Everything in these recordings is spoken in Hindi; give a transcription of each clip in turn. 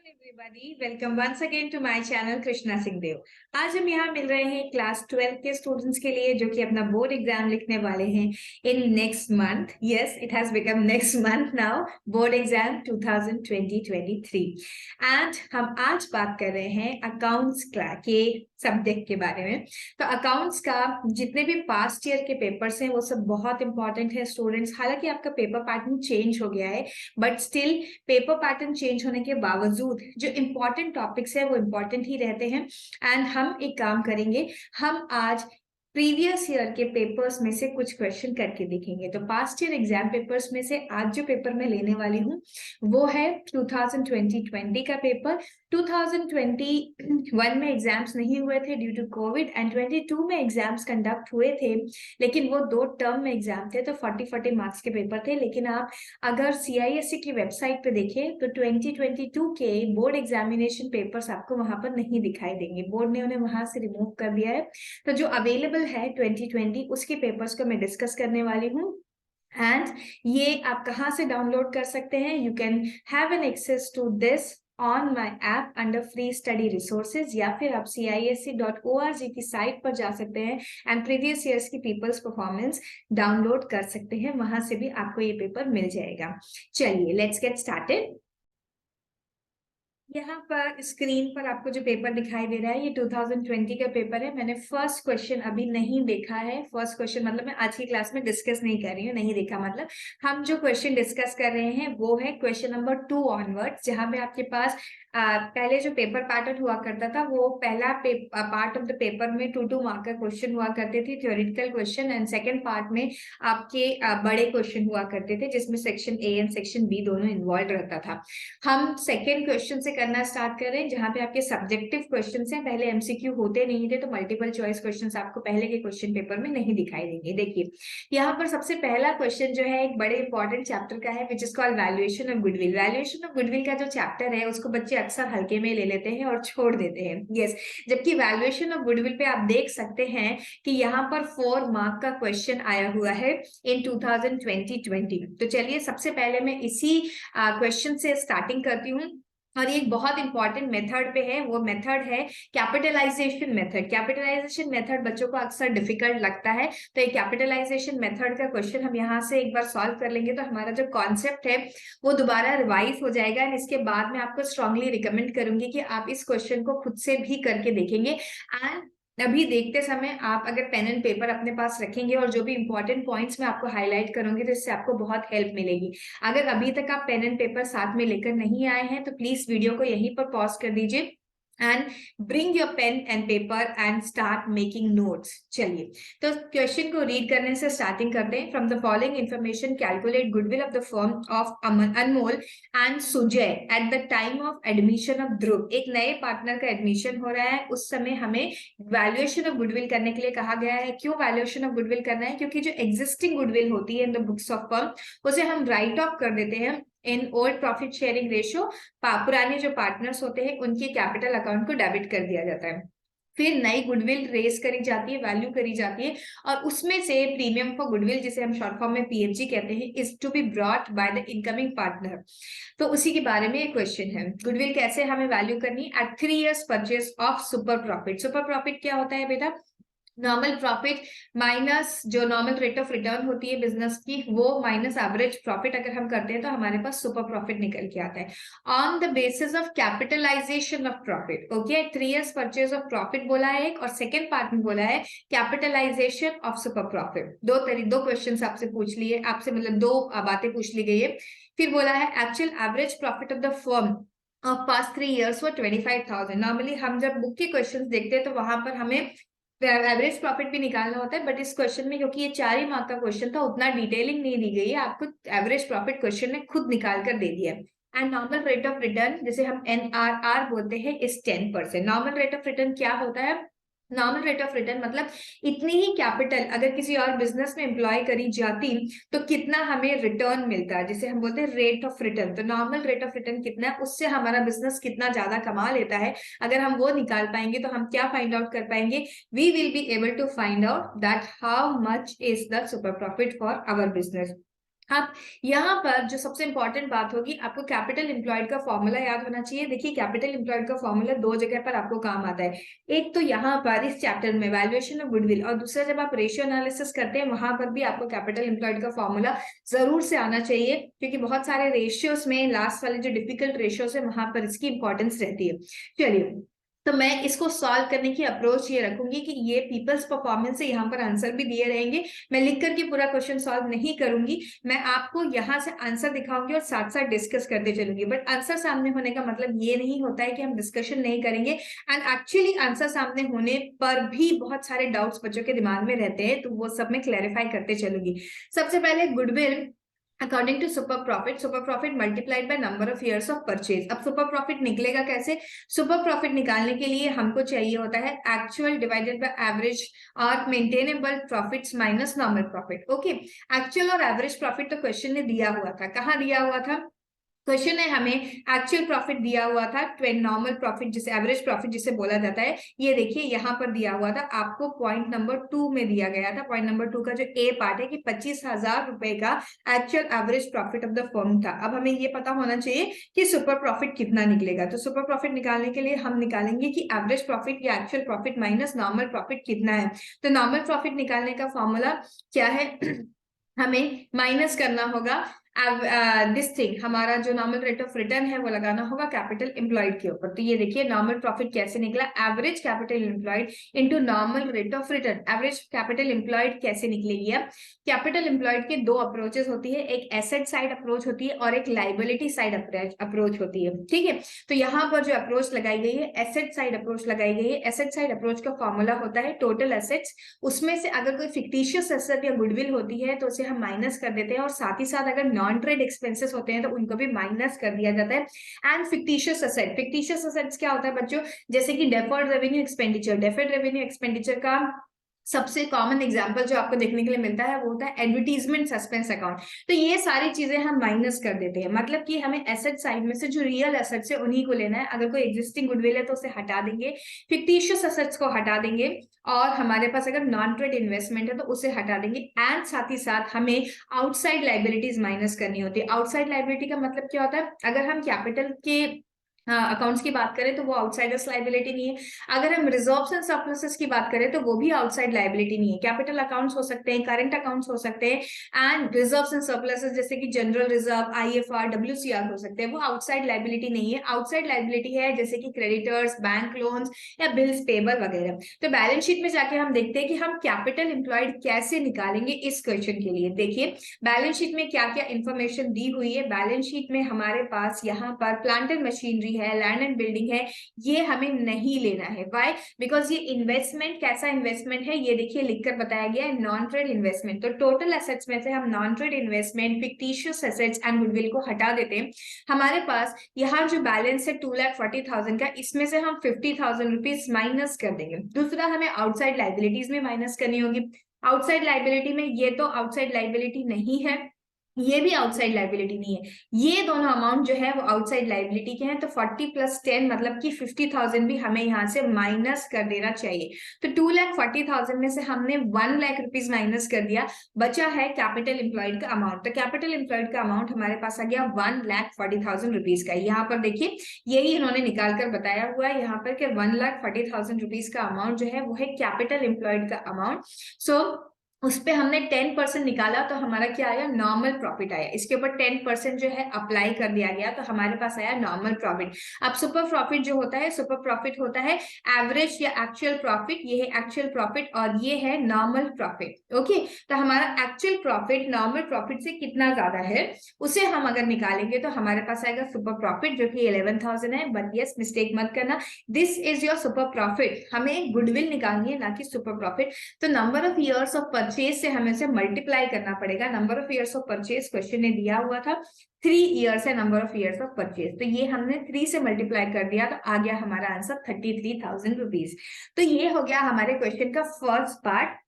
Everybody, welcome once again to my channel Krishna Singh Dev. आज हम यहाँ मिल रहे हैं क्लास 12 के स्टूडेंट्स के लिए जो कि अपना बोर्ड एग्जाम लिखने वाले हैं in next month. Yes, it has become next month now, board exam 2023 and हम आज बात कर रहे हैं अकाउंट्स के सब्जेक्ट के बारे में। तो अकाउंट्स का जितने भी पास्ट ईयर के पेपर्स हैं वो सब बहुत इंपॉर्टेंट है स्टूडेंट्स। हालांकि आपका पेपर पैटर्न चेंज हो गया है but still paper pattern change होने के बावजूद जो इंपॉर्टेंट टॉपिक्स है वो इंपॉर्टेंट ही रहते हैं। एंड हम एक काम करेंगे, हम आज प्रीवियस ईयर के पेपर्स में से कुछ क्वेश्चन करके देखेंगे। तो पास्ट ईयर एग्जाम पेपर्स में से आज जो पेपर मैं लेने वाली हूँ वो है 2020 का पेपर। 2021 में एग्जाम्स नहीं हुए थे ड्यू टू कोविड एंड 22 में एग्जाम्स कंडक्ट हुए थे, लेकिन वो 2 टर्म में एग्जाम थे तो 40 मार्क्स के पेपर थे। लेकिन आप अगर CISE की वेबसाइट पे देखें तो 2022 के बोर्ड एग्जामिनेशन पेपर्स आपको वहां पर नहीं दिखाई देंगे, बोर्ड ने उन्हें वहां से रिमूव कर दिया है। तो जो अवेलेबल है 2020 उसके पेपर्स को मैं डिस्कस करने वाली हूँ। एंड ये आप कहाँ से डाउनलोड कर सकते हैं? You can have an access to this on my app under free study resources, या फिर आप CISE.org की साइट पर जा सकते हैं एंड प्रीवियस ईयर्स की पीपल्स परफॉर्मेंस डाउनलोड कर सकते हैं, वहां से भी आपको ये पेपर मिल जाएगा। चलिए लेट्स गेट स्टार्टेड। यहाँ पर स्क्रीन पर आपको जो पेपर दिखाई दे रहा है ये 2020 का पेपर है। मैंने फर्स्ट क्वेश्चन अभी नहीं देखा है। फर्स्ट क्वेश्चन मतलब मैं आज की क्लास में डिस्कस नहीं कर रही हूँ, नहीं देखा मतलब हम जो क्वेश्चन डिस्कस कर रहे हैं वो है क्वेश्चन नंबर 2 ऑनवर्ड, जहां पे आपके पास पहले जो पेपर पैटर्न हुआ करता था वो पहला पार्ट ऑफ द पेपर में 2 मार्क का क्वेश्चन हुआ करते थे, theoretical question, and second part में आपके बड़े क्वेश्चन हुआ करते थे जिसमें section A and section B दोनों इन्वॉल्व रहता था। हम सेकेंड क्वेश्चन से करना स्टार्ट कर रहे हैं जहां पे आपके सब्जेक्टिव क्वेश्चंस हैं। पहले MCQ होते नहीं थे तो मल्टीपल चॉइस क्वेश्चंस आपको पहले के क्वेश्चन पेपर में नहीं दिखाई देंगे। देखिए यहाँ पर सबसे पहला क्वेश्चन जो है एक बड़े इंपॉर्टेंट चैप्टर का है which is called valuation of goodwill. Valuation of goodwill का जो चैप्टर है उसको बच्चे अक्सर हल्के में ले लेते हैं और छोड़ देते हैं। यस, जबकि वैल्यूएशन ऑफ गुडविल पे आप देख सकते हैं कि यहाँ पर 4 मार्क का क्वेश्चन आया हुआ है इन 2020। तो चलिए सबसे पहले मैं इसी क्वेश्चन से स्टार्टिंग करती हूँ और ये एक बहुत इंपॉर्टेंट मेथड पे है। वो मेथड है कैपिटलाइजेशन मेथड। कैपिटलाइजेशन मेथड बच्चों को अक्सर डिफिकल्ट लगता है, तो ये कैपिटलाइजेशन मेथड का क्वेश्चन हम यहाँ से एक बार सॉल्व कर लेंगे तो हमारा जो कॉन्सेप्ट है वो दोबारा रिवाइज हो जाएगा। एंड इसके बाद मैं आपको स्ट्रांगली रिकमेंड करूंगी कि आप इस क्वेश्चन को खुद से भी करके देखेंगे। एंड अभी देखते समय आप अगर पेन एंड पेपर अपने पास रखेंगे और जो भी इंपॉर्टेंट पॉइंट्स मैं आपको हाईलाइट करूंगी तो इससे आपको बहुत हेल्प मिलेगी। अगर अभी तक आप पेन एंड पेपर साथ में लेकर नहीं आए हैं तो प्लीज वीडियो को यहीं पर पॉज कर दीजिए and bring your pen and paper and start making notes. चलिए तो क्वेश्चन को रीड करने से स्टार्टिंग करते हैं। From the following information calculate goodwill of the firm of Anmol and Sujay at the time of admission of Dhruv. एक नए पार्टनर का एडमिशन हो रहा है, उस समय हमें वैल्यूएशन ऑफ गुडविल करने के लिए कहा गया है। क्यों वैल्यूएशन ऑफ गुडविल करना है? क्योंकि जो एग्जिस्टिंग गुडविल होती है in the books of firm उसे हम राइट ऑफ कर देते हैं in old profit sharing ratio. पुराने जो पार्टनर्स होते हैं उनके कैपिटल अकाउंट को डेबिट कर दिया जाता है। फिर नई गुडविल रेस करी जाती है, वैल्यू करी जाती है, और उसमें से प्रीमियम फॉर गुडविल जिसे हम शॉर्ट फॉर्म में PFG कहते हैं is to be brought by the incoming partner. तो उसी के बारे में एक क्वेश्चन है। गुडविल कैसे हमें वैल्यू करनी? At 3 years purchase of super profit. Super profit क्या होता है बेटा? नॉर्मल प्रॉफिट माइनस जो नॉर्मल रेट ऑफ रिटर्न होती है बिजनेस की वो माइनस एवरेज प्रॉफिट अगर हम करते हैं तो हमारे पास सुपर प्रॉफिट निकल के आता है on the basis of capitalization of profit. Okay, 3 years purchase of profit बोला है एक, और सेकेंड पार्ट में बोला है कैपिटलाइजेशन ऑफ सुपर प्रॉफिट। दो क्वेश्चन आपसे पूछ लिए, आपसे मतलब 2 बातें पूछ ली गई है। फिर बोला है actual average profit of the firm of past 3 years for 25,000। Normally हम जब बुक के क्वेश्चन देखते हैं तो वहां पर हमें एवरेज प्रॉफिट भी निकालना होता है, बट इस क्वेश्चन में क्योंकि ये 4 ही मार्क का क्वेश्चन था उतना डिटेलिंग नहीं दी गई है, आपको एवरेज प्रॉफिट क्वेश्चन ने खुद निकाल कर दे दिया है। And normal rate of return जिसे हम NRR बोलते हैं इस 10%। नॉर्मल रेट ऑफ रिटर्न क्या होता है? नॉर्मल रेट ऑफ रिटर्न मतलब इतनी ही कैपिटल अगर किसी और बिजनेस में एम्प्लॉय करी जाती तो कितना हमें रिटर्न मिलता है, जिसे हम बोलते हैं रेट ऑफ रिटर्न। तो नॉर्मल रेट ऑफ रिटर्न कितना है, उससे हमारा बिजनेस कितना ज्यादा कमा लेता है, अगर हम वो निकाल पाएंगे तो हम क्या फाइंड आउट कर पाएंगे? We will be able to find out that how much is the super profit for our business. अब यहाँ पर जो सबसे इंपॉर्टेंट बात होगी, आपको कैपिटल एम्प्लॉयड का फॉर्मूला याद होना चाहिए। देखिए कैपिटल एम्प्लॉयड का फॉर्मूला दो जगह पर आपको काम आता है। एक तो यहाँ पर इस चैप्टर में वैल्यूएशन ऑफ गुडविल, और दूसरा जब आप रेशियो एनालिसिस करते हैं वहां पर भी आपको कैपिटल एम्प्लॉयड का फॉर्मूला जरूर से आना चाहिए, क्योंकि बहुत सारे रेशियोज में लास्ट वाले जो डिफिकल्ट रेशियोज है वहां पर इसकी इंपॉर्टेंस रहती है। चलिए, तो मैं इसको सॉल्व करने की अप्रोच ये रखूंगी कि ये पीपल्स परफॉर्मेंस से यहाँ पर आंसर भी दिए रहेंगे। मैं लिख करके पूरा क्वेश्चन सॉल्व नहीं करूंगी, मैं आपको यहाँ से आंसर दिखाऊंगी और साथ साथ डिस्कस करते चलूंगी। बट आंसर सामने होने का मतलब ये नहीं होता है कि हम डिस्कशन नहीं करेंगे। एंड एक्चुअली आंसर सामने होने पर भी बहुत सारे डाउट्स बच्चों के दिमाग में रहते हैं, तो वो सब मैं क्लैरिफाई करते चलूंगी। सबसे पहले goodwill according to super profit multiplied by number of years of purchase. अब सुपर प्रॉफिट निकलेगा कैसे? सुपर प्रॉफिट निकालने के लिए हमको चाहिए होता है एक्चुअल डिवाइडेड बाय एवरेज और maintainable profits minus normal profit. Okay, actual और एवरेज प्रॉफिट तो क्वेश्चन ने दिया हुआ था। कहाँ दिया हुआ था? क्वेश्चन है हमें एक्चुअल प्रॉफिट दिया हुआ था, नॉर्मल प्रॉफिट जिसे एवरेज प्रॉफिट जिसे बोला जाता है, ये देखिए यहाँ पर दिया हुआ था आपको पॉइंट नंबर 2 में दिया गया था। पॉइंट नंबर 2 का जो ए पार्ट है कि 25,000 रुपए का actual average profit of the firm था। अब हमें ये पता होना चाहिए कि सुपर प्रॉफिट कितना निकलेगा। तो सुपर प्रॉफिट निकालने के लिए हम निकालेंगे कि एवरेज प्रॉफिट या actual profit minus normal profit कितना है। तो नॉर्मल प्रॉफिट निकालने का फॉर्मूला क्या है? हमें माइनस करना होगा दिस थिंग, हमारा जो नॉर्मल रेट ऑफ रिटर्न है वो लगाना होगा कैपिटल एम्प्लॉयड के ऊपर। तो ये देखिए नॉर्मल प्रॉफिट कैसे निकला, average capital employed into normal rate of return. Average capital employed कैसे निकलेगी? अब कैपिटल एम्प्लॉयड के दो अप्रोचेस होती है, एक एसेट साइड अप्रोच होती है और एक लाइबिलिटी साइड अप्रोच होती है। ठीक है, तो यहाँ पर जो अप्रोच लगाई गई है एसेट साइड अप्रोच लगाई गई है। एसेट साइड अप्रोच का फॉर्मूला होता है टोटल एसेट्स, उसमें से अगर कोई फिक्टिशियस एसेट या गुडविल होती है तो उसे हम माइनस कर देते हैं, और साथ ही साथ अगर नॉन ट्रेड एक्सपेंसेस होते हैं तो उनको भी माइनस कर दिया जाता है। एंड फिक्टिशियस एसेट्स क्या होता है बच्चों? जैसे कि deferred revenue expenditure. Deferred revenue expenditure का सबसे कॉमन एग्जांपल जो आपको देखने के लिए मिलता है वो होता है एडवर्टीजमेंट सस्पेंस अकाउंट। तो ये सारी चीजें हम माइनस कर देते हैं, मतलब कि हमें एसेट साइड में से जो रियल एसेट्स है उन्हीं को लेना है। अगर कोई एग्जिस्टिंग गुडविल है तो उसे हटा देंगे, फिक्टिशियस एसेट्स को हटा देंगे, और हमारे पास अगर नॉन ट्रेड इन्वेस्टमेंट है तो उसे हटा देंगे। एंड साथ ही साथ हमें आउटसाइड लाइबिलिटीज माइनस करनी होती है। आउटसाइड लाइबिलिटी का मतलब क्या होता है? अगर हम कैपिटल के अकाउंट्स की बात करें तो वो आउटसाइडर्स लाइबिलिटी नहीं है। अगर हम रिजर्व्स एंड सरप्लसेस की बात करें तो वो भी आउटसाइड लाइबिलिटी नहीं है। कैपिटल अकाउंट्स हो सकते हैं, करंट अकाउंट्स हो सकते हैं, एंड रिजर्व्स एंड सरप्लसेस जैसे कि जनरल रिजर्व, आईएफआर, डब्ल्यूसीआर हो सकते हैं, वो आउटसाइड लाइबिलिटी नहीं है। आउटसाइड लाइबिलिटी है जैसे कि क्रेडिटर्स, बैंक लोन्स या बिल्स पेबल वगैरह। तो बैलेंस शीट में जाके हम देखते हैं कि हम कैपिटल एम्प्लॉयड कैसे निकालेंगे इस क्वेश्चन के लिए। देखिए बैलेंस शीट में क्या क्या इंफॉर्मेशन दी हुई है। बैलेंस शीट में हमारे पास यहाँ पर प्लांट एंड मशीनरी है, लैंड एंड बिल्डिंग है, ये हमें नहीं लेना है। व्हाई? बिकॉज ये इन्वेस्टमेंट कैसा इन्वेस्टमेंट है ये देखिए लिखकर बताया गया है, नॉन ट्रेड इन्वेस्टमेंट। तो टोटल एसेट्स में से हम non trade investment, fictitious assets and goodwill को हटा देते हैं। हमारे पास यहाँ जो बैलेंस है 2,40,000 का, इसमें से हम 50,000 रुपीज माइनस कर देंगे। दूसरा हमें आउटसाइड लाइबिलिटीज में माइनस करनी होगी। आउटसाइड लाइबिलिटी में ये तो आउटसाइड लाइबिलिटी नहीं है, ये भी आउटसाइड लाइबिलिटी नहीं है, ये दोनों अमाउंट जो है वो आउटसाइड लाइबिलिटी के हैं। तो 40 + 10 मतलब कि 50,000 भी हमें यहाँ से माइनस कर देना चाहिए। तो 2,40,000 में से हमने 1 लाख रुपीज माइनस कर दिया, बचा है कैपिटल एम्प्लॉयड का अमाउंट। तो कैपिटल एम्प्लॉयड का अमाउंट हमारे पास आ गया 1,40,000 रुपीज का। यहाँ पर देखिए यही इन्होंने निकाल कर बताया हुआ है यहाँ पर कि 1,40,000 रुपीज का अमाउंट जो है वो है कैपिटल एम्प्लॉयड का अमाउंट। सो उस पे हमने 10% निकाला तो हमारा क्या आया? नॉर्मल प्रॉफिट आया। इसके ऊपर 10% जो है अप्लाई कर दिया गया तो हमारे पास आया नॉर्मल प्रॉफिट। अब सुपर प्रॉफिट जो होता है, सुपर प्रॉफिट होता है एवरेज या एक्चुअल प्रॉफिट, ये है एक्चुअल प्रॉफिट और ये है नॉर्मल प्रॉफिट। ओके, तो हमारा एक्चुअल प्रॉफिट नॉर्मल प्रॉफिट से कितना ज्यादा है उसे हम अगर निकालेंगे तो हमारे पास आएगा सुपर प्रॉफिट जो कि 11,000 है। बट यस, मिस्टेक मत करना, this is your super profit. हमें गुडविल निकालनी है ना कि सुपर प्रॉफिट। तो number of years of purchase से हमें से मल्टीप्लाई करना पड़ेगा। Number of years of purchase question ने दिया हुआ था 3 ईयर्स है number of years of purchase, तो ये हमने 3 से मल्टीप्लाई कर दिया तो आ गया हमारा आंसर 33,000 रुपीज। तो ये हो गया हमारे क्वेश्चन का फर्स्ट पार्ट।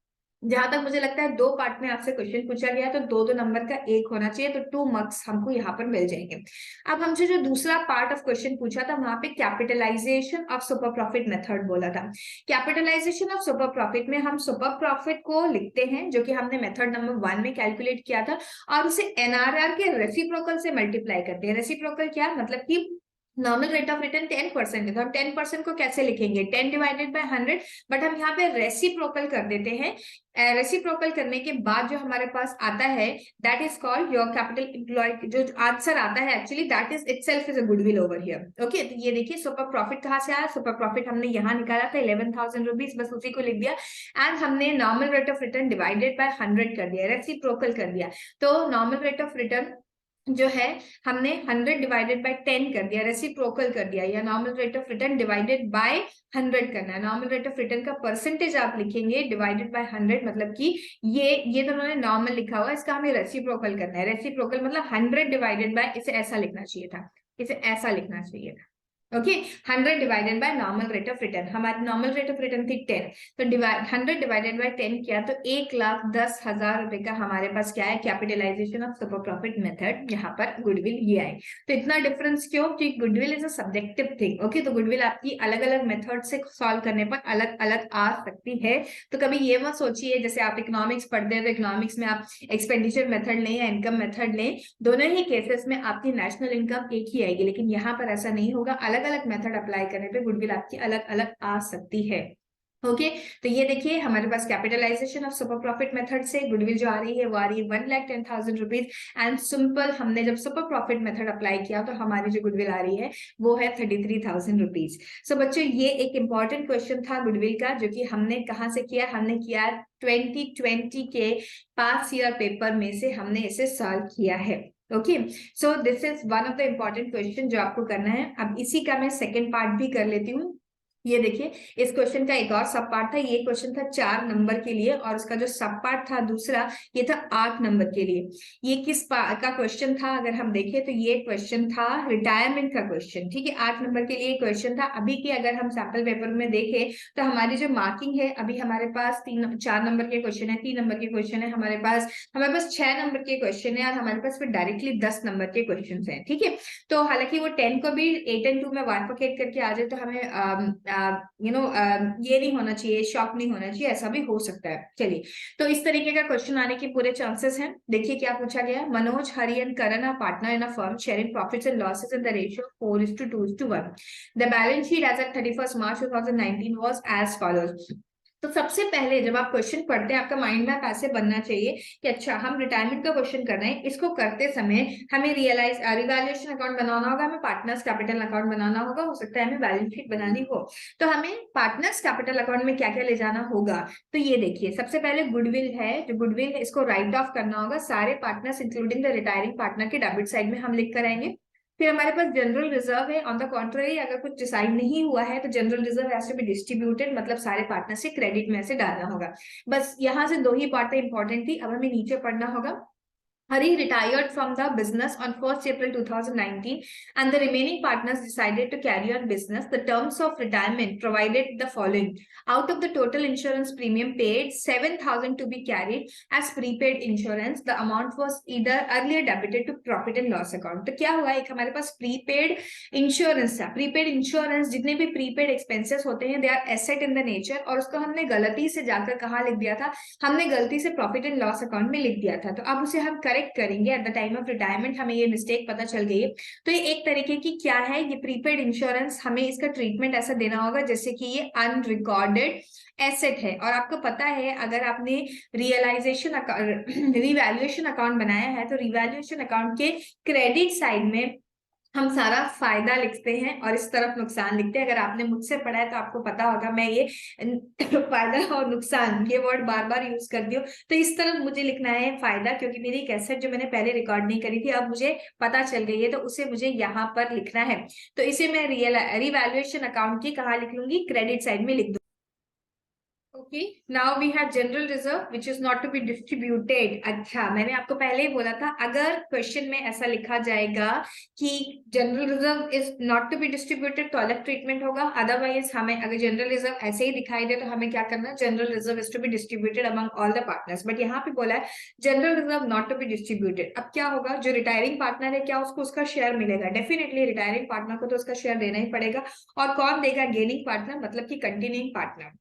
जहां तक मुझे लगता है 2 पार्ट में आपसे क्वेश्चन पूछा गया तो 2-2 नंबर का 1 होना चाहिए, तो 2 मार्क्स हमको यहाँ पर मिल जाएंगे। अब हमसे जो दूसरा पार्ट ऑफ क्वेश्चन पूछा था वहां पे capitalization of super profit method बोला था। कैपिटलाइजेशन ऑफ सुपर प्रॉफिट में हम सुपर प्रॉफिट को लिखते हैं जो कि हमने मेथड नंबर 1 में कैलकुलेट किया था, और उसे एनआरआर के रेसिप्रोकल से मल्टीप्लाई करते हैं। रेसिप्रोकल क्या मतलब कि नॉर्मल रेट ऑफ रिटर्न 10% है, तो हम 10% को कैसे लिखेंगे, 10 डिवाइडेड बाय 100, बट हम यहाँ पे रेसिप्रोकल कर देते हैं। रेसिप्रोकल करने के बाद जो हमारे पास आता है that is called your capital employ, जो आंसर आता है actually that is itself is a goodwill over here. Okay, तो ये देखिए सुपर प्रॉफिट कहाँ से आया, सुपर प्रॉफिट हमने यहाँ निकाला था 11,000 रुपीज, बस उसी को लिख दिया, एंड हमने normal rate of return divided by 100 कर दिया, रेसिप्रोकल कर दिया। तो नॉर्मल रेट ऑफ रिटर्न जो है हमने 100 डिवाइडेड बाय 10 कर दिया, रेसिप्रोकल कर दिया, या normal rate of return divided by 100 करना है। नॉर्मल रेट ऑफ रिटर्न का परसेंटेज आप लिखेंगे डिवाइडेड बाय 100, मतलब कि ये तो उन्होंने नॉर्मल लिखा हुआ है, इसका हमें रेसिप्रोकल करना है। रेसिप्रोकल मतलब 100 डिवाइडेड बाय, इसे ऐसा लिखना चाहिए था, इसे ऐसा लिखना चाहिए था। Okay, 100 divided by normal rate of return, हमारी नॉर्मल रेट ऑफ रिटर्न थी 10, तो 100 डिवाइडेड बाय 10 किया तो 1,10,000 रुपए का हमारे पास क्या है, capitalization of super profit method, यहाँ पर गुडविल ये आए। तो इतना डिफरेंस क्यों, कि goodwill is a subjective thing. Okay, तो गुडविल आपकी अलग अलग मेथड से सॉल्व करने पर अलग अलग आ सकती है। तो कभी ये मत सोचिए जैसे आप इकोनॉमिक्स पढ़ते हैं तो इकोनॉमिक्स में आप एक्सपेंडिचर मेथड लें या इनकम मेथड लें, दोनों ही केसेस में आपकी नेशनल इनकम एक ही आएगी, लेकिन यहाँ पर ऐसा नहीं होगा, अलग अलग मेथड अप्लाई करने पे गुडविल आपकी अलग अलग आ सकती है। ओके, तो ये देखिए हमारे पास capitalisation of super profit method से गुडविल जो आ रही है वो आ रही है 1,10,000 रुपीज, एंड सिंपल हमने जब सुपर प्रॉफिट मेथड अप्लाई किया तो हमारी जो गुडविल आ रही है वो है 33,000 रुपीज। सो बच्चों ये एक इंपॉर्टेंट क्वेश्चन था गुडविल का, जो कि हमने कहाँ से किया, हमने किया 2020 के पास ईयर पेपर में से हमने इसे सॉल्व किया है। Okay, so this is one of the important question जो आपको करना है। अब इसी का मैं सेकेंड पार्ट भी कर लेती हूँ। ये देखिए इस क्वेश्चन का एक और सब पार्ट था, ये क्वेश्चन था 4 नंबर के लिए, और उसका जो सब पार्ट था दूसरा ये था 8 नंबर के लिए। ये किस का क्वेश्चन था, अगर हम देखें तो ये क्वेश्चन था रिटायरमेंट का क्वेश्चन। ठीक है, 8 नंबर के लिए क्वेश्चन था। अभी की अगर हम सैंपल पेपर में देखें तो हमारी जो मार्किंग है, अभी हमारे पास 4 नंबर के क्वेश्चन है, 3 नंबर के क्वेश्चन है, हमारे पास 6 नंबर के क्वेश्चन है, और हमारे पास फिर डायरेक्टली 10 नंबर के क्वेश्चन है। ठीक है, तो हालांकि वो 10 को भी 8 and 2 में बाइफरकेट करके आ जाए तो हमें ये नहीं होना चाहिए, शॉक नहीं होना चाहिए, ऐसा भी हो सकता है। चलिए, तो इस तरीके का क्वेश्चन आने के पूरे चांसेस हैं। देखिए क्या पूछा गया है, Manoj, Hari and Karan are partner in a firm sharing profits and losses in the ratio 4:2:1। The balance sheet as at 31 March 2019 was as follows. तो सबसे पहले जब आप क्वेश्चन पढ़ते हैं आपका माइंड मैप ऐसे बनना चाहिए कि अच्छा हम रिटायरमेंट का क्वेश्चन कर रहे हैं, इसको करते समय हमें रिवैल्यूएशन अकाउंट बनाना होगा, हमें पार्टनर्स कैपिटल अकाउंट बनाना होगा, हो सकता है हमें बैलेंस शीट बनानी हो, तो हमें पार्टनर्स कैपिटल अकाउंट में क्या क्या ले जाना होगा। तो ये देखिए सबसे पहले गुडविल है, जो गुडविल है इसको राइट ऑफ करना होगा, सारे partners including the retiring partner के डेबिट साइड में हम लिख कर आएंगे। फिर हमारे पास जनरल रिजर्व है, ऑन द कॉन्ट्ररी अगर कुछ डिसाइड नहीं हुआ है तो general reserve has to be distributed, मतलब सारे पार्टनर से क्रेडिट में से डालना होगा। बस यहाँ से 2 ही बातें इंपॉर्टेंट थी। अब हमें नीचे पढ़ना होगा, Hari retired from the business on 1st April 2019 and the remaining partners decided to carry on business. The terms of retirement provided the following. Out of the total insurance premium paid, 7,000 to be carried as prepaid insurance. The amount was either earlier debited to profit and loss account. तो क्या हुआ, एक हमारे पास प्रीपेड इंश्योरेंस था। प्रीपेड इंश्योरेंस जितने भी प्रीपेड एक्सपेंसेस होते हैं they are asset in the nature, और उसको हमने गलती से जाकर कहाँ लिख दिया था, हमने गलती से प्रॉफिट एंड लॉस अकाउंट में लिख दिया था। तो अब उसे हम करेक्ट करेंगे eight the time of retirement, हमें ये मिस्टेक पता चल गई है। तो ये एक तरीके की क्या है, ये प्रीपेड इंश्योरेंस, हमें इसका ट्रीटमेंट ऐसा देना होगा जैसे कि ये अनरिकॉर्डेड एसेट है। और आपको पता है अगर आपने रिवैल्यूएशन अकाउंट बनाया है तो रिवैल्यूएशन अकाउंट के क्रेडिट साइड में हम सारा फायदा लिखते हैं और इस तरफ नुकसान लिखते हैं। अगर आपने मुझसे पढ़ा है तो आपको पता होगा, मैं ये फायदा और नुकसान ये वर्ड बार बार यूज करती हूँ। तो इस तरफ मुझे लिखना है फायदा, क्योंकि मेरी एक एसेट जो मैंने पहले रिकॉर्ड नहीं करी थी अब मुझे पता चल गई है, तो उसे मुझे यहाँ पर लिखना है। तो इसे मैं रिवैल्यूएशन अकाउंट की कहाँ लिख लूंगी, क्रेडिट साइड में लिख दूंगी। Okay, now we have general reserve which is not to be distributed. अच्छा, मैंने आपको पहले ही बोला था अगर क्वेश्चन में ऐसा लिखा जाएगा कि general reserve is not to be distributed तो अलग ट्रीटमेंट होगा, अदरवाइज हमें अगर जनरल रिजर्व ऐसे ही दिखाई दे तो हमें क्या करना है, general reserve is to be distributed among all the partners. But यहाँ पे बोला है general reserve not to be distributed. अब क्या होगा, जो रिटायरिंग पार्टनर है क्या उसको उसका शेयर मिलेगा? डेफिनेटली रिटायरिंग पार्टनर को तो उसका शेयर देना ही पड़ेगा। और कौन देगा? गेनिंग पार्टनर, मतलब कि continuing partner.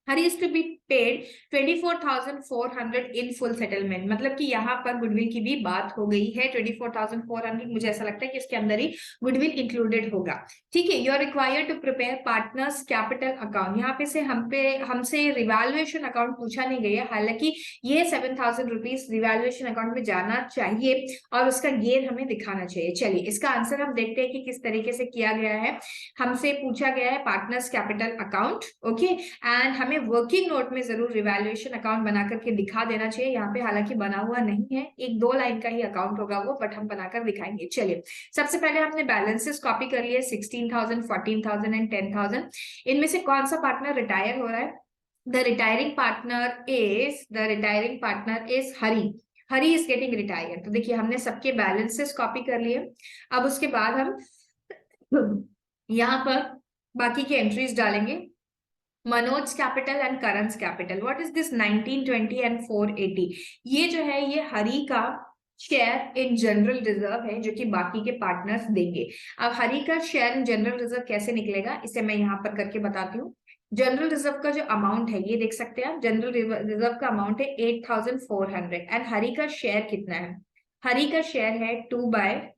Hari is to be paid 24,400 in full settlement, मतलब कि यहाँ पर गुडविल की भी बात हो गई है। 24,400 मुझे ऐसा लगता है कि इसके अंदर ही गुडविल इंक्लूडेड होगा। ठीक है, you are required to prepare partners capital account. यहाँ पे से हमसे रिवैल्यूएशन अकाउंट पूछा नहीं गया, हालांकि ये 7,000 रुपीज रिवैल्यूएशन अकाउंट में जाना चाहिए और उसका गेन हमें दिखाना चाहिए। चलिए इसका आंसर हम देखते हैं कि किस तरीके से किया गया है। हमसे पूछा गया है partners capital account, okay, and हमें वर्किंग नोट में जरूर रिवैल्यूएशन अकाउंट बना करके दिखा देना चाहिए। यहाँ पे हालांकि बना हुआ नहीं है, एक दो लाइन का ही अकाउंट होगा वो, बट हम बनाकर दिखाएंगे। चलिए सबसे पहले हमने बैलेंसेस कॉपी कर लिए 16,000, 14,000 एंड 10,000। इनमें से कौन सा पार्टनर रिटायर हो रहा है? The retiring partner is Hari. Hari is getting retire. तो देखिए हमने सबके बैलेंसेस कॉपी कर लिए। अब उसके बाद हम यहाँ पर बाकी के एंट्रीज डालेंगे। Manoj capital and Karan's capital, what is this 1920 and 480? ये जो है ये हरी का शेयर इन जनरल रिजर्व है जो कि बाकी के पार्टनर्स देंगे। अब हरी का शेयर इन जनरल रिजर्व कैसे निकलेगा इसे मैं यहाँ पर करके बताती हूँ। जनरल रिजर्व का जो अमाउंट है ये देख सकते हैं आप, जनरल रिजर्व का अमाउंट है 8,400 एंड हरी का शेयर कितना है? हरी का शेयर है 2/7।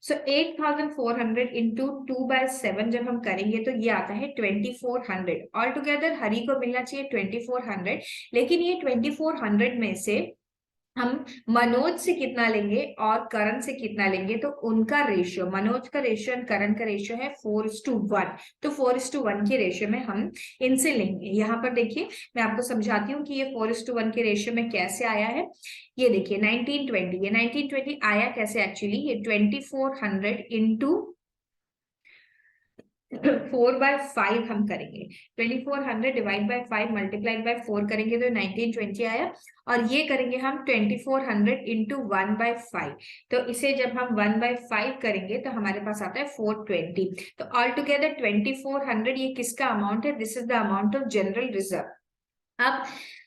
सो 8,400 इंटू 2/7 जब हम करेंगे तो ये आता है 2,400। ऑल टुगेदर हरी को मिलना चाहिए 2,400, लेकिन ये 2,400 में से हम मनोज से कितना लेंगे और करण से कितना लेंगे, तो उनका रेशियो, मनोज का रेशियो एंड करण का रेशियो है 4:1। तो 4:1 के रेशियो में हम इनसे लेंगे। यहाँ पर देखिए मैं आपको समझाती हूँ कि ये 4:1 के रेशियो में कैसे आया है। ये देखिए 1920, ये 1920 आया कैसे एक्चुअली, ये 2,400 इंटू 4/5 हम करेंगे। 2,400 डिवाइड बाय 5 मल्टीप्लाइड बाय 4 करेंगे तो 1920 आया। और ये करेंगे हम 2,400 इंटू 1/5। तो इसे जब हम 1/5 करेंगे तो हमारे पास आता है 420। तो ऑल टुगेदर 2,400 ये किसका अमाउंट है? This is the amount of general reserve. अब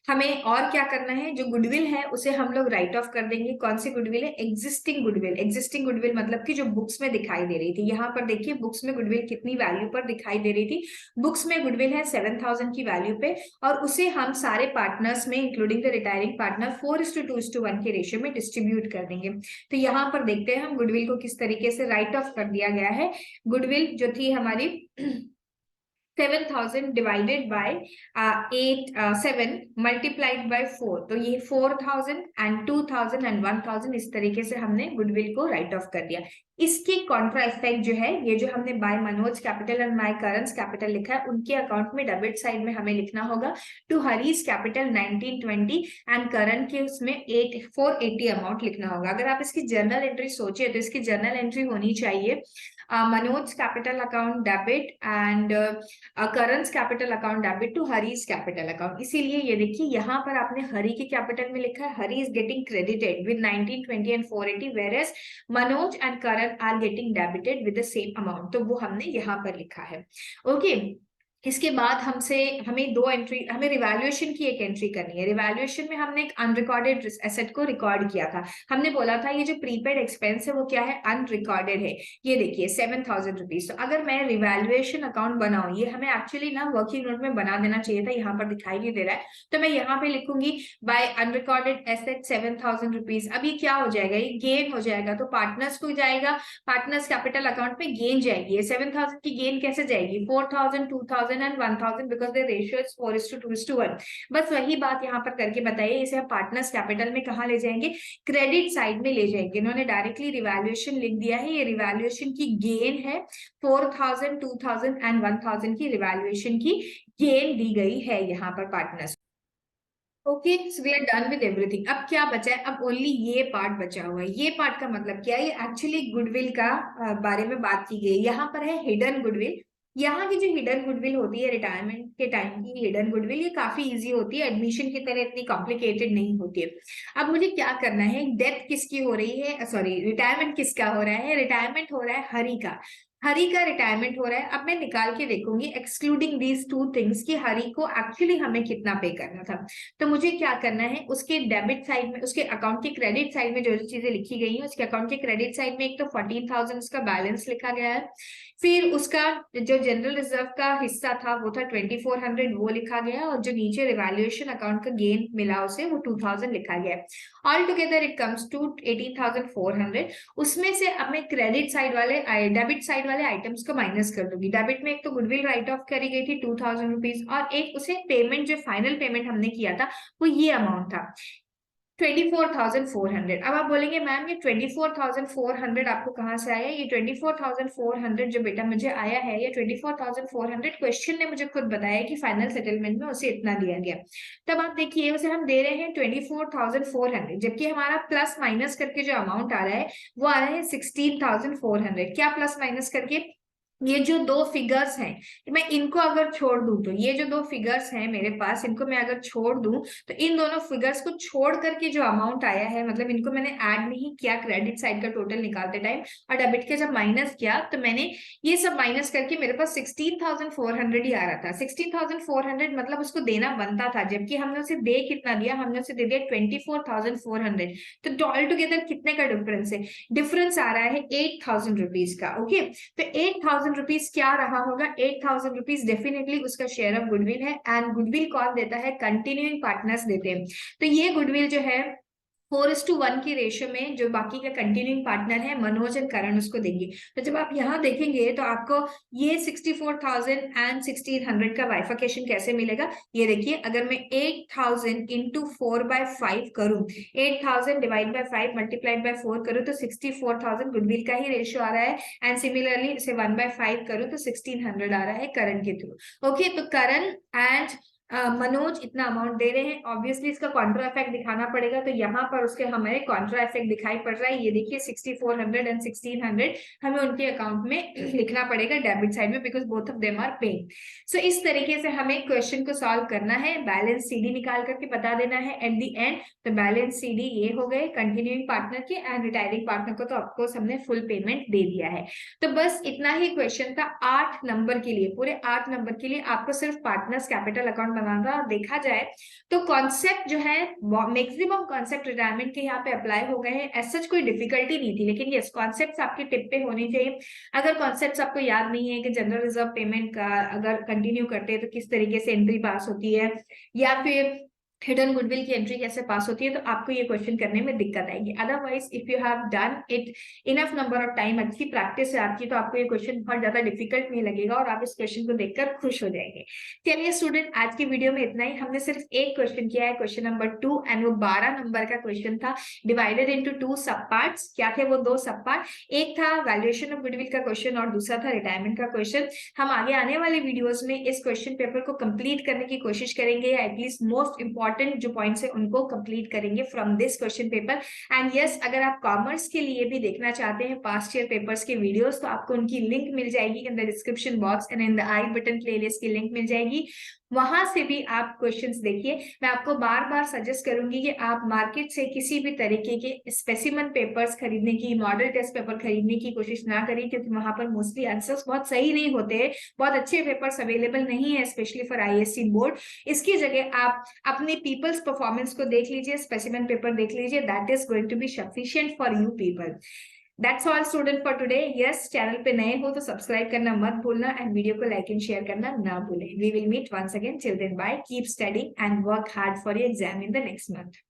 हमें और क्या करना है, जो गुडविल है उसे हम लोग राइट ऑफ कर देंगे। कौन सी गुडविल है? Existing goodwill. एग्जिस्टिंग गुडविल मतलब कि जो बुक्स में दिखाई दे रही थी। यहाँ पर देखिए बुक्स में गुडविल कितनी वैल्यू पर दिखाई दे रही थी। बुक्स में गुडविल है 7,000 की वैल्यू पे, और उसे हम सारे पार्टनर्स में इंक्लूडिंग द रिटायरिंग पार्टनर 4:2:1 के रेशियो में डिस्ट्रीब्यूट कर देंगे। तो यहाँ पर देखते हैं हम गुडविल को किस तरीके से राइट ऑफ कर दिया गया है। गुडविल जो थी हमारी 7,000 डिवाइडेड बाय 7 मल्टीप्लाइड बाय 4, तो ये 4,000 एंड 2,000 एंड 1,000 इस तरीके से हमने गुडविल को राइट ऑफ कर दिया। इसके कॉन्ट्रा इफेक्ट जो है, ये जो हमने by Manoj capital and by Karan's capital लिखा है उनके अकाउंट में डेबिट साइड में हमें लिखना होगा टू हरीज कैपिटल 1920 एंड करण के उसमें 480 अमाउंट लिखना होगा। अगर आप इसकी जर्नल एंट्री सोचिए तो इसकी जर्नल एंट्री होनी चाहिए Manoj capital account debit and Karan's capital account debit to Hari's capital account. इसीलिए ये देखिए यहाँ पर आपने हरी के कैपिटल में लिखा है Hari is getting credited with 1920 and 480 whereas Manoj and Karan are getting debited with the same amount, तो वो हमने यहाँ पर लिखा है। ओके, इसके बाद हमें दो एंट्री, हमें रिवैल्यूएशन की एक एंट्री करनी है। रिवैल्यूएशन में हमने एक अनरिकॉर्डेड एसेट को रिकॉर्ड किया था। हमने बोला था ये जो प्रीपेड एक्सपेंस है वो क्या है? अनरिकॉर्डेड है। ये देखिए 7,000 रुपीज। तो अगर मैं रिवैल्यूएशन अकाउंट बनाऊं, ये हमें एक्चुअली ना वर्किंग नोट में बना देना चाहिए था, यहाँ पर दिखाई नहीं दे रहा है, तो मैं यहाँ पे लिखूंगी बाय अनरिकॉर्डेड एसेट 7,000 रुपीज। अब ये क्या हो जाएगा? ये गेन हो जाएगा, तो पार्टनर्स को जाएगा, पार्टनर्स कैपिटल अकाउंट में गेन जाएगी। ये 7,000 की गेन कैसे जाएगी? 4,000, 2,000 and 1,000 because the ratio is 4:2:1। बस वही बात यहाँ पर करके बताइए। इसे हम पार्टनर्स कैपिटल में कहाँ ले जाएंगे? क्रेडिट साइड में ले जाएंगे। इन्होंने डायरेक्टली रिवैल्यूएशन लिख दिया है, ये रिवैल्यूएशन की गेन है 4,000, 2,000 एंड 1,000 की रिवैल्यूएशन की गेन दी गई है यहाँ पर partners. Okay, so we are done with everything. अब क्या बचा है? अब ओनली ये पार्ट बचा हुआ है। ये पार्ट का मतलब क्या है? ये एक्चुअली गुडविल का बारे में बात की गई। यहाँ पर है हिडन गुडविल। यहाँ की जो हिडन गुडविल होती है रिटायरमेंट के टाइम की हिडन गुडविल, ये काफी इजी होती है, एडमिशन की तरह इतनी कॉम्प्लिकेटेड नहीं होती है। अब मुझे क्या करना है, डेथ किसकी हो रही है, सॉरी रिटायरमेंट किसका हो रहा है, रिटायरमेंट हो रहा है हरि का। हरि का रिटायरमेंट हो रहा है। अब मैं निकाल के देखूंगी एक्सक्लूडिंग दीज टू थिंग्स कि हरि को एक्चुअली हमें कितना पे करना था। तो मुझे क्या करना है, उसके डेबिट साइड में, उसके अकाउंट के क्रेडिट साइड में जो जो चीजें लिखी गई हैं, उसके अकाउंट के क्रेडिट साइड में एक तो 14,000 उसका बैलेंस लिखा गया है। फिर उसका जो जनरल रिजर्व का हिस्सा था वो था 2400, वो लिखा गया, और जो नीचे रिवैल्यूएशन अकाउंट का गेन मिला उसे वो 2000 लिखा गया है। All together it comes to 18,400। उसमें से अब मैं क्रेडिट साइड वाले डेबिट साइड वाले आइटम्स को माइनस कर दूंगी। डेबिट में एक तो गुडविल राइट ऑफ करी गई थी 2000 रुपीज, और एक उसे पेमेंट जो फाइनल पेमेंट हमने किया था वो ये अमाउंट था 24,400। अब आप बोलेंगे मैम ये 24,400 आपको कहाँ से आया, ये 24,400 जो बेटा मुझे आया है, ये 24,400 क्वेश्चन ने मुझे खुद बताया कि फाइनल सेटलमेंट में उसे इतना दिया गया। तब आप देखिए उसे हम दे रहे हैं 24,400, जबकि हमारा प्लस माइनस करके जो अमाउंट आ रहा है वो आ रहा है 16,400। क्या प्लस माइनस करके, ये जो दो फिगर्स हैं मैं इनको अगर छोड़ दूं, तो ये जो दो फिगर्स हैं मेरे पास, इनको मैं अगर छोड़ दूं तो इन दोनों फिगर्स को छोड़ करके जो अमाउंट आया है, मतलब इनको मैंने ऐड नहीं किया क्रेडिट साइड का टोटल निकालते टाइम, और डेबिट के जब माइनस किया तो मैंने ये सब माइनस करके मेरे पास 16,400 ही आ रहा था। 16,400 मतलब उसको देना बनता था, जबकि हमने उसे दे कितना दिया, हमने उसे दे दिया 24,400। तो ऑल टुगेदर कितने का डिफरेंस है, डिफरेंस आ रहा है 8,000 रुपीज का। ओके, तो 8,000 रुपीज क्या रहा होगा, 8,000 रुपीज डेफिनेटली उसका शेयर ऑफ गुडविल है। एंड गुडविल कौन देता है, कंटिन्यूइंग पार्टनर्स देते हैं। तो ये गुडविल जो है 4:1 की रेशियो में जो बाकी का कंटिन्यूइंग पार्टनर है मनोज एंड करण उसको देंगे। तो जब आप यहाँ देखेंगे तो आपको ये 64,000 एंड 1,600 का बाइफिकेशन कैसे मिलेगा, ये देखिए अगर मैं 8,000 इंटू 4/5 करूं, 8,000 डिवाइड बाय 5 मल्टीप्लाइड बाय 4 करूं तो 64,000 गुडविल का ही रेशियो आ रहा है। एंड सिमिलरली इसे 1/5 करूं तो 1,600 आ रहा है करण के थ्रू। ओके, तो करण एंड मनोज इतना अमाउंट दे रहे हैं, ऑब्वियसली इसका कॉन्ट्रा इफेक्ट दिखाना पड़ेगा, तो यहाँ पर उसके हमें कॉन्ट्रा इफेक्ट दिखाई पड़ रहा है। ये देखिए 6400 एंड 1,600 हमें उनके अकाउंट में लिखना पड़ेगा डेबिट साइड में, because both of them are paying. So इस तरीके से हमें क्वेश्चन को सॉल्व करना है, बैलेंस सीडी निकाल करके बता देना है एट द एंड। तो बैलेंस सीडी ये हो गए कंटिन्यूइंग पार्टनर के, एंड रिटायरिंग पार्टनर को तो ऑफकोर्स हमने फुल पेमेंट दे दिया है। तो बस इतना ही क्वेश्चन था 8 नंबर के लिए, पूरे 8 नंबर के लिए आपको सिर्फ पार्टनर्स कैपिटल अकाउंट बनाना। देखा जाए तो कॉन्सेप्ट जो है मैक्सिमम कॉन्सेप्ट रिटायरमेंट के यहाँ पे अप्लाई हो गए हैं, ऐसा कोई डिफिकल्टी नहीं थी, लेकिन यस कॉन्सेप्ट्स आपके टिप पे होने चाहिए। अगर कॉन्सेप्ट्स आपको याद नहीं है कि जनरल रिजर्व पेमेंट का अगर कंटिन्यू करते हैं तो किस तरीके से एंट्री पास होती है, या फिर हिडन गुडविल की एंट्री कैसे पास होती है, तो आपको ये क्वेश्चन करने में दिक्कत आएगी। Otherwise if you have done it enough number of time, अच्छी प्रैक्टिस है आपकी, तो आपको ये क्वेश्चन बहुत ज्यादा डिफिकल्ट नहीं लगेगा और आप इस क्वेश्चन को देखकर खुश हो जाएंगे। चलिए स्टूडेंट, आज की वीडियो में इतना ही। हमने सिर्फ एक क्वेश्चन किया है, क्वेश्चन नंबर 2, एंड वो 12 नंबर का क्वेश्चन था, डिवाइडेड इंटू 2 सब पार्ट्स। क्या थे वो 2 सब पार्ट, एक था वैल्यूएशन ऑफ गुडविल का क्वेश्चन और दूसरा था रिटायरमेंट का क्वेश्चन। हम आगे आने वाले वीडियोस में इस क्वेश्चन पेपर को कंप्लीट करने की कोशिश करेंगे, या एटलीस्ट मोस्ट इंपॉर्टेंट जो पॉइंट्स है उनको कंप्लीट करेंगे from this question paper. And yes, अगर आप कॉमर्स के लिए भी देखना चाहते हैं पास्ट ईयर पेपर्स के वीडियोस, तो आपको उनकी लिंक मिल जाएगी in the description box and in the I button, playlist की लिंक मिल जाएगी, वहां से भी आप क्वेश्चंस देखिए। मैं आपको बार बार सजेस्ट करूंगी कि आप मार्केट से किसी भी तरीके के स्पेसिमन पेपर्स खरीदने की, मॉडल टेस्ट पेपर खरीदने की कोशिश ना करें, क्योंकि वहां पर मोस्टली आंसर्स बहुत सही नहीं होते हैं, बहुत अच्छे पेपर्स अवेलेबल नहीं है स्पेशली फॉर आईएससी बोर्ड। इसकी जगह आप अपने पीपल्स परफॉर्मेंस को देख लीजिए, स्पेसिमन पेपर देख लीजिए, that is going to be sufficient for you people. That's all student for today. Yes, channel पे नए हो तो सब्सक्राइब करना मत भूलना, एंड वीडियो को लाइक एंड शेयर करना ना भूलें। We will meet once again. Till then, bye. Keep studying and work hard for your exam in the next month.